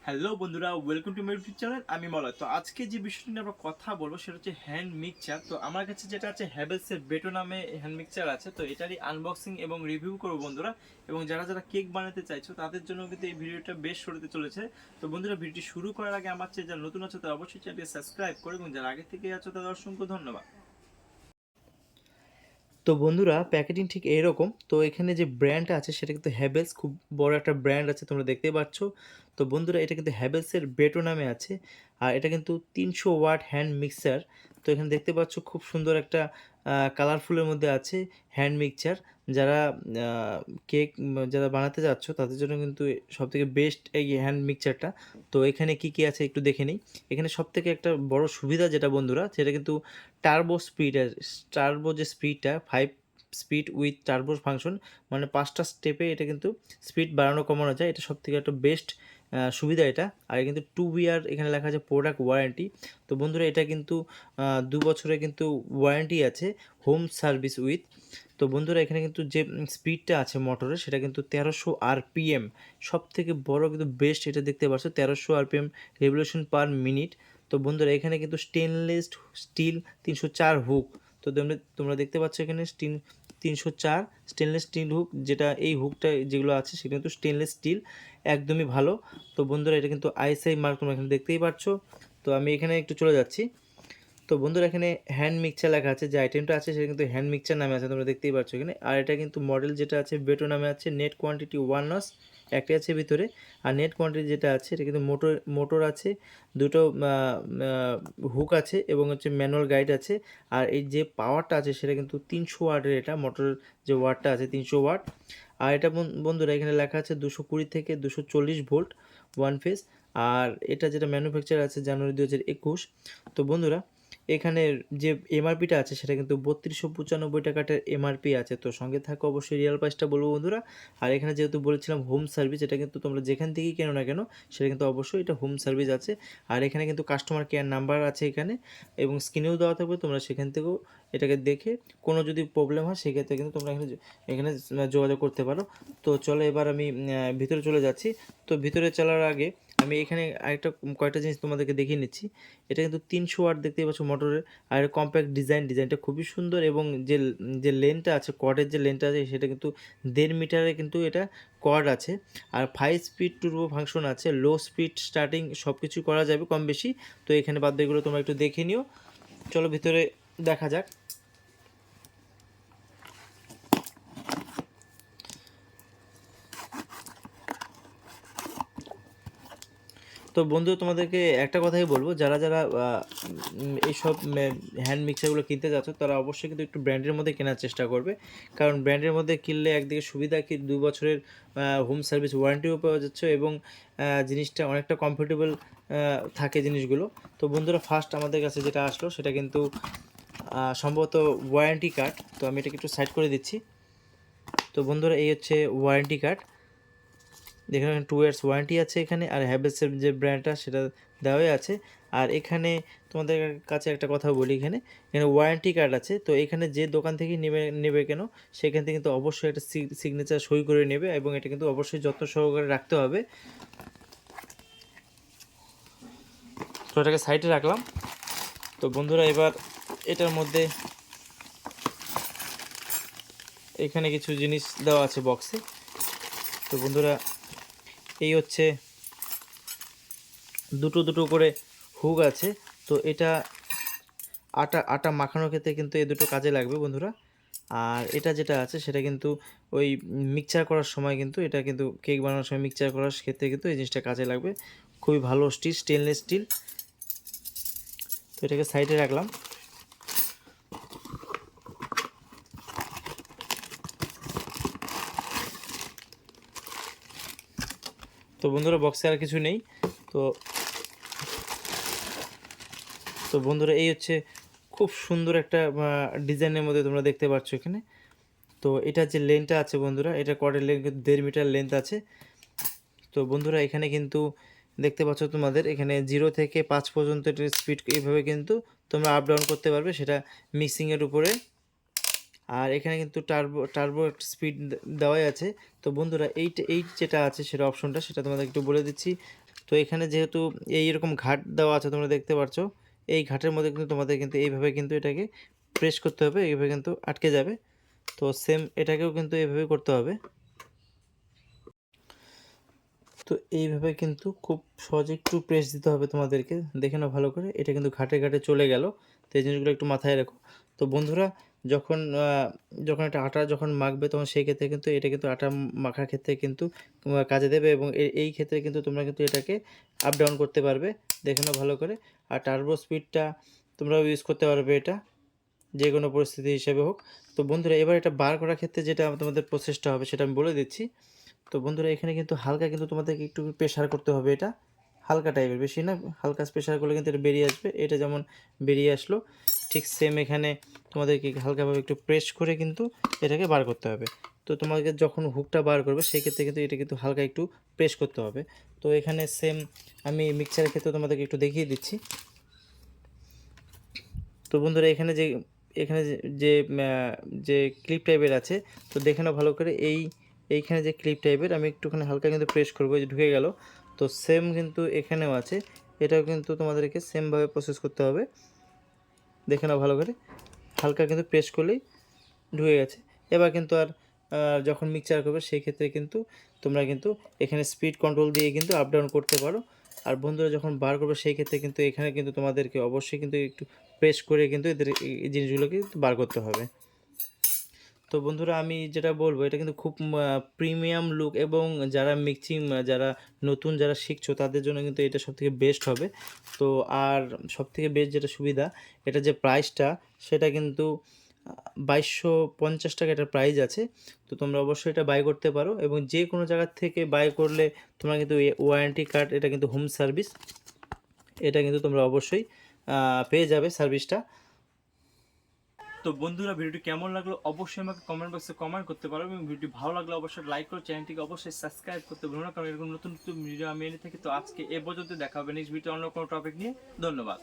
Hello বন্ধুরা, welcome to my YouTube channel. আমি মলয়। তো আজকে যে বিষয়টি নিয়ে আমরা কথা বলবো সেটা হচ্ছে হ্যান্ড মিক্সচার। তো আমার কাছে যেটা আছে হ্যাভেলসের বেটো নামে হ্যান্ড মিক্সচার আছে। তো এটারই আনবক্সিং এবং রিভিউ করবো বন্ধুরা। এবং যারা যারা কেক বানাতে চাইছো তাদের জন্য কিন্তু এই ভিডিওটা বেশ শুরুতে চলেছে। তো বন্ধুরা, ভিডিওটি শুরু করার আগে আমার চেয়ে যারা নতুন আছে তারা অবশ্যই চ্যানেলটি সাবস্ক্রাইব করে, এবং যারা আগে থেকে আছো তাদের অসংখ্য ধন্যবাদ। তো বন্ধুরা, প্যাকেজিং ঠিক এইরকম। তো এখানে যে ব্র্যান্ড আছে সেটা কিন্তু হ্যাভেলস, খুব বড় একটা ব্র্যান্ড আছে, তোমরা দেখতেই পাচ্ছ। তো বন্ধুরা, এটা কিন্তু হ্যাভেলসের বেটো নামে আছে। আর এটা কিন্তু 300 ওয়াট হ্যান্ড মিক্সার। তো এখানে দেখতে পাচ্ছ খুব সুন্দর একটা কালারফুলের মধ্যে আছে হ্যান্ড মিক্সচার। যারা কেক যারা বানাতে যাচ্ছ তাদের জন্য কিন্তু সবথেকে বেস্ট এই হ্যান্ড মিক্সচারটা। তো এখানে কি কি আছে একটু দেখে নিই। এখানে সবথেকে একটা বড় সুবিধা যেটা বন্ধুরা, সেটা কিন্তু টার্বো স্পিড। টার্বো যে স্পিডটা 5 স্পিড উইথ টার্বো ফাংশন, মানে 5টা স্টেপে এটা কিন্তু স্পিড বাড়ানো কমানো যায়। এটা সব থেকে একটা বেস্ট সুবিধা এটা। আর কিন্তু 2 ইয়ার এখানে লেখা আছে প্রোডাক্ট ওয়ারেন্টি। তো বন্ধুরা, এটা কিন্তু 2 বছরের কিন্তু ওয়ারেন্টি আছে, হোম সার্ভিস উইথ। তো বন্ধুরা, এখানে কিন্তু যে স্পিডটা আছে মোটরের সেটা কিন্তু 1300 RPM। সব থেকে বড় কিন্তু বেস্ট, এটা দেখতে পাচ্ছ 1300 RPM রেভলিউশন পার মিনিট। তো বন্ধুরা, এখানে কিন্তু স্টেনলেস স্টিল 304 হুক। তো তোমরা তোমরা দেখতে পাচ্ছ এখানে 304 স্টেনলেস স্টিল হুক, যেটা এই হুকটা যেগুলো আছে সেটা কিন্তু স্টেনলেস স্টিল, একদমই ভালো। তো বন্ধুরা, এটা কিন্তু আইএসআই মার্ক তোমরা এখানে দেখতেই পাচ্ছ। তো আমি এখানে একটু চলে যাচ্ছি। তো বন্ধুরা, এখানে হ্যান্ড মিক্সচার লেখা আছে, যে আইটেমটা আছে সেটা কিন্তু হ্যান্ড মিক্সচার নামে আছে, তোমরা দেখতেই পাচ্ছ এখানে। আর এটা কিন্তু মডেল যেটা আছে বেটো নামে আছে, নেট কোয়ান্টিটি 1 নস একটাই আছে ভিতরে। আর নেট কোয়ান্টিটি যেটা আছে এটা কিন্তু মোটর মোটর আছে, দুটো হুক আছে, এবং হচ্ছে ম্যানুয়াল গাইড আছে। আর এই যে পাওয়ারটা আছে সেটা কিন্তু 300 ওয়াটের, এটা মোটরের যে ওয়াটটা আছে 300 ওয়াট। আর এটা বন্ধুরা এখানে লেখা আছে 220 থেকে 240 ভোল্ট ওয়ান ফেজ। আর এটা যেটা ম্যানুফ্যাকচার আছে জানুয়ারি 2021। তো বন্ধুরা, এখানে যে এমআরপিটা আছে সেটা কিন্তু 3295 টাকাটার এমআরপি আছে। তো সঙ্গে থাকা অবশ্যই রিয়েল প্রাইসটা বলবো বন্ধুরা। আর এখানে যেহেতু বলেছিলাম হোম সার্ভিস, এটা কিন্তু তোমরা যেখান থেকেই কেনো না কেন সেটা কিন্তু অবশ্যই এটা হোম সার্ভিস আছে। আর এখানে কিন্তু কাস্টমার কেয়ার নাম্বার আছে এখানে, এবং স্ক্রিনেও দেওয়া থাকবে, তোমরা সেখান থেকেও এটাকে দেখে কোনো যদি প্রবলেম হয় সেক্ষেত্রে কিন্তু তোমরা এখানে এখানে যোগাযোগ করতে পারো। তো চলো এবার আমি ভিতরে চলে যাচ্ছি। তো ভিতরে চলার আগে আমি এখানে আরেকটা কয়েকটা জিনিস তোমাদেরকে দেখিয়ে নিচ্ছি। এটা কিন্তু 300 ওয়াট দেখতেই পাচ্ছ মোটরের। আর কম্প্যাক্ট ডিজাইনটা খুবই সুন্দর, এবং যে যে লেনটা আছে, কর্ডের যে লেনটা আছে সেটা কিন্তু 1.5 মিটারে কিন্তু এটা কর্ড আছে। আর 5 স্পিড টুর্বো ফাংশন আছে, লো স্পিড স্টার্টিং সব কিছু করা যাবে কম বেশি। তো এখানে বাদ্যগুলো তোমরা একটু দেখে নিও। চলো ভিতরে দেখা যাক। তো বন্ধু, তোমাদেরকে একটা কথাই বলবো, যারা যারা এইসব হ্যান্ড মিক্সারগুলো কিনতে যাচ্ছ তারা অবশ্যই কিন্তু একটু ব্র্যান্ডের মধ্যে কেনার চেষ্টা করবে। কারণ ব্র্যান্ডের মধ্যে কিনলে একদিকে সুবিধা কি, 2 বছরের হোম সার্ভিস ওয়ারেন্টিও পাওয়া যাচ্ছে, এবং জিনিসটা অনেকটা কমফোর্টেবল থাকে জিনিসগুলো। তো বন্ধুরা, ফার্স্ট আমাদের কাছে যেটা আসলো সেটা কিন্তু সম্ভবত ওয়ারেন্টি কার্ড। তো আমি এটাকে একটু সাইড করে দিচ্ছি। তো বন্ধুরা, এই হচ্ছে ওয়ারেন্টি কার্ড। এখানে 2 ইয়ার্স ওয়ারেন্টি আছে এখানে। আর হ্যাভেলসের যে ব্র্যান্ডটা সেটা দেওয়াই আছে। আর এখানে তোমাদের কাছে একটা কথা বলি, এখানে এখানে ওয়ারেন্টি কার্ড আছে। তো এখানে যে দোকান থেকে নেবে নেবে কেন সেখান থেকে কিন্তু অবশ্যই একটা সিগনেচার সই করে নেবে, এবং এটা কিন্তু অবশ্যই যত্ন সহকারে রাখতে হবে। তো এটাকে সাইডে রাখলাম। তো বন্ধুরা, এবার এটার মধ্যে এখানে কিছু জিনিস দেওয়া আছে বক্সে। তো বন্ধুরা, এই হচ্ছে দুটো দুটো করে হুক আছে। তো এটা আটা আটা মাখানোর ক্ষেত্রে কিন্তু এই দুটো কাজে লাগবে বন্ধুরা। আর এটা যেটা আছে সেটা কিন্তু ওই মিক্সচার করার সময় কিন্তু, এটা কিন্তু কেক বানানোর সময় মিক্সচার করার ক্ষেত্রে কিন্তু এই জিনিসটা কাজে লাগবে। খুবই ভালো স্টিল, স্টেনলেস স্টিল। তো এটাকে সাইডে রাখলাম। তো বন্ধুরা, বক্সে আর কিছু নেই। তো তো বন্ধুরা, এই হচ্ছে খুব সুন্দর একটা ডিজাইনের মধ্যে তোমরা দেখতে পাচ্ছ এখানে। তো এটা যে লেনটা আছে বন্ধুরা, এটা কর্ডের লেন কিন্তু 1.5 মিটার লেন্থ আছে। তো বন্ধুরা, এখানে কিন্তু দেখতে পাচ্ছ তোমাদের এখানে 0 থেকে 5 পর্যন্ত এটার স্পিড এইভাবে কিন্তু তোমরা আপ ডাউন করতে পারবে, সেটা মিক্সিংয়ের উপরে। আর এখানে কিন্তু টার্বো টার্বো স্পিড দেওয়াই আছে। তো বন্ধুরা, এই যেটা আছে সেটা অপশনটা সেটা তোমাদের একটু বলে দিচ্ছি। তো এখানে যেহেতু এইরকম ঘাট দেওয়া আছে তোমরা দেখতে পাচ্ছ, এই ঘাটের মধ্যে কিন্তু তোমাদের কিন্তু এইভাবে কিন্তু এটাকে প্রেস করতে হবে, এইভাবে কিন্তু আটকে যাবে। তো সেম এটাকেও কিন্তু এইভাবে করতে হবে। তো এইভাবে কিন্তু খুব সহজে একটু প্রেস দিতে হবে তোমাদেরকে, দেখে নাও ভালো করে। এটা কিন্তু ঘাটে ঘাটে চলে গেল, তো এই জিনিসগুলো একটু মাথায় রাখো। তো বন্ধুরা, যখন যখন একটা আটা যখন মাখবে তখন সেই ক্ষেত্রে কিন্তু এটা কিন্তু আটা মাখার ক্ষেত্রে কিন্তু কাজে দেবে, এবং এই ক্ষেত্রে কিন্তু তোমরা কিন্তু এটাকে আপ ডাউন করতে পারবে, দেখে নাও ভালো করে। আর টার্বো স্পিডটা তোমরাও ইউজ করতে পারবে, এটা যে কোনো পরিস্থিতি হিসেবে হোক। তো বন্ধুরা, এবার এটা বার করার ক্ষেত্রে যেটা তোমাদের প্রসেসটা হবে সেটা আমি বলে দিচ্ছি। তো বন্ধুরা, এখানে কিন্তু হালকা কিন্তু তোমাদেরকে একটু প্রেশার করতে হবে, এটা হালকা টাইপের, বেশি না, হালকা প্রেশার করলে কিন্তু এটা বেরিয়ে আসবে। এটা যেমন বেরিয়ে আসলো, ঠিক সেম এখানে তোমাদেরকে হালকাভাবে একটু প্রেস করে কিন্তু এটাকে বার করতে হবে। তো তোমাকে যখন হুকটা বার করবে সেই ক্ষেত্রে কিন্তু এটা কিন্তু হালকা একটু প্রেস করতে হবে। তো এখানে সেম আমি মিক্সচারের ক্ষেত্রে তোমাদেরকে একটু দেখিয়ে দিচ্ছি। তো বন্ধুরা, এখানে যে যে ক্লিপ টাইপের আছে, তো দেখে নাও ভালো করে। এইখানে যে ক্লিপ টাইপের আমি একটুখানি হালকা কিন্তু প্রেস করবো, যে ঢুকে গেল। তো সেম কিন্তু এখানেও আছে, এটাও কিন্তু তোমাদেরকে সেমভাবে প্রসেস করতে হবে, দেখে নাও ভালো করে। হালকা কিন্তু প্রেস করলেই ঢুকে গেছে। এবার কিন্তু আর যখন মিক্সচার করবে সেই ক্ষেত্রে কিন্তু তোমরা কিন্তু এখানে স্পিড কন্ট্রোল দিয়ে কিন্তু আপ ডাউন করতে পারো। আর বন্ধুরা, যখন বার করবে সেই ক্ষেত্রে কিন্তু এখানে কিন্তু তোমাদেরকে অবশ্যই কিন্তু একটু প্রেস করে কিন্তু এদের এই জিনিসগুলোকে কিন্তু বার করতে হবে। তো বন্ধুরা, আমি যেটা বলবো, এটা কিন্তু খুব প্রিমিয়াম লুক, এবং যারা মিক্সিং, যারা নতুন যারা শিখছো তাদের জন্য কিন্তু এটা সবথেকে বেস্ট হবে। তো আর সবথেকে বেস্ট যেটা সুবিধা, এটা যে প্রাইসটা সেটা কিন্তু 2250 টাকা এটার প্রাইস আছে। তো তোমরা অবশ্যই এটা বাই করতে পারো, এবং যে কোনো জায়গার থেকে বাই করলে তোমরা কিন্তু ওয়ারেন্টি কার্ড, এটা কিন্তু হোম সার্ভিস, এটা কিন্তু তোমরা অবশ্যই পেয়ে যাবে সার্ভিসটা। তো বন্ধুরা, ভিডিওটি কেমন লাগলো অবশ্যই আমাকে কমেন্ট বক্সে কমেন্ট করতে পারো, এবং ভিডিওটি ভালো লাগলে অবশ্যই লাইক করো, চ্যানেলটিকে অবশ্যই সাবস্ক্রাইব করতে ভুলো না, কারণ এরকম নতুন নতুন ভিডিও আমি এনে থাকি। তো আজকে এ পর্যন্ত, দেখা হবে নেক্সট ভিডিও অন্য কোনো টপিক নিয়ে। ধন্যবাদ।